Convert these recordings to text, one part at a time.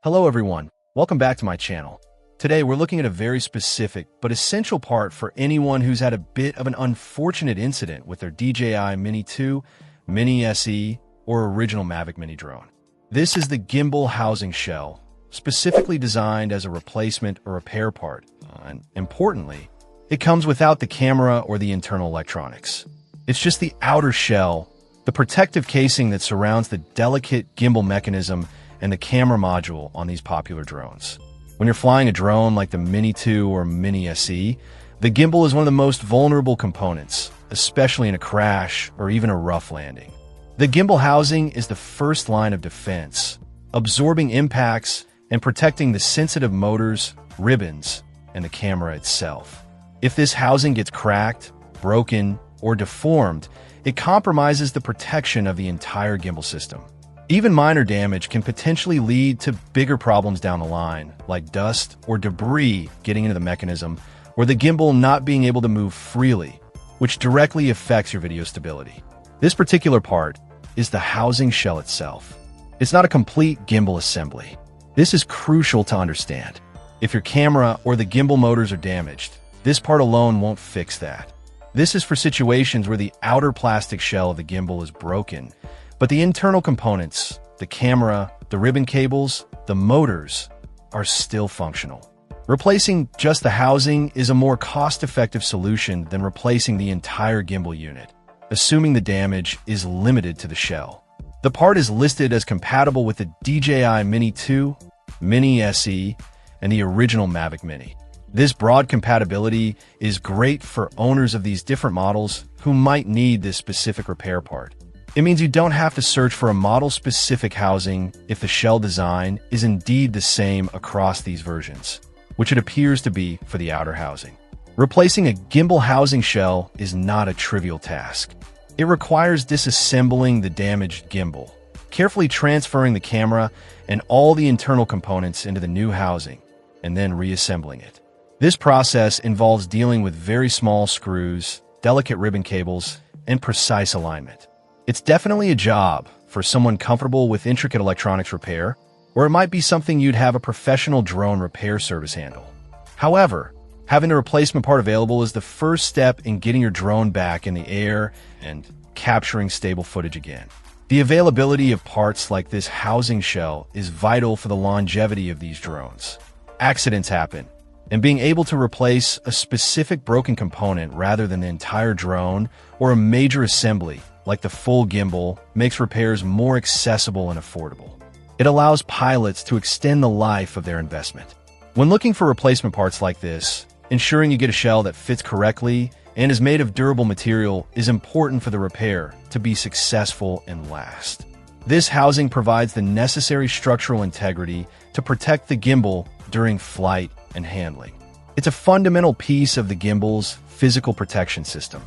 Hello everyone, welcome back to my channel. Today we're looking at a very specific but essential part for anyone who's had a bit of an unfortunate incident with their DJI Mini 2, Mini SE, or original Mavic Mini drone. This is the gimbal housing shell, specifically designed as a replacement or repair part. And importantly, it comes without the camera or the internal electronics. It's just the outer shell, the protective casing that surrounds the delicate gimbal mechanism and the camera module on these popular drones. When you're flying a drone like the Mini 2 or Mini SE, the gimbal is one of the most vulnerable components, especially in a crash or even a rough landing. The gimbal housing is the first line of defense, absorbing impacts and protecting the sensitive motors, ribbons, and the camera itself. If this housing gets cracked, broken, or deformed, it compromises the protection of the entire gimbal system. Even minor damage can potentially lead to bigger problems down the line, like dust or debris getting into the mechanism, or the gimbal not being able to move freely, which directly affects your video stability. This particular part is the housing shell itself. It's not a complete gimbal assembly. This is crucial to understand. If your camera or the gimbal motors are damaged, this part alone won't fix that. This is for situations where the outer plastic shell of the gimbal is broken, but the internal components, the camera, the ribbon cables, the motors, are still functional. Replacing just the housing is a more cost-effective solution than replacing the entire gimbal unit, assuming the damage is limited to the shell. The part is listed as compatible with the DJI Mini 2, Mini SE, and the original Mavic Mini. This broad compatibility is great for owners of these different models who might need this specific repair part. It means you don't have to search for a model-specific housing if the shell design is indeed the same across these versions, which it appears to be for the outer housing. Replacing a gimbal housing shell is not a trivial task. It requires disassembling the damaged gimbal, carefully transferring the camera and all the internal components into the new housing, and then reassembling it. This process involves dealing with very small screws, delicate ribbon cables, and precise alignment. It's definitely a job for someone comfortable with intricate electronics repair, or it might be something you'd have a professional drone repair service handle. However, having the replacement part available is the first step in getting your drone back in the air and capturing stable footage again. The availability of parts like this housing shell is vital for the longevity of these drones. Accidents happen, and being able to replace a specific broken component rather than the entire drone or a major assembly like the full gimbal makes repairs more accessible and affordable. It allows pilots to extend the life of their investment. When looking for replacement parts like this, ensuring you get a shell that fits correctly and is made of durable material is important for the repair to be successful and last. This housing provides the necessary structural integrity to protect the gimbal during flight and handling. It's a fundamental piece of the gimbal's physical protection system.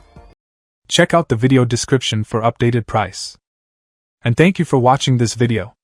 Check out the video description for updated price. And thank you for watching this video.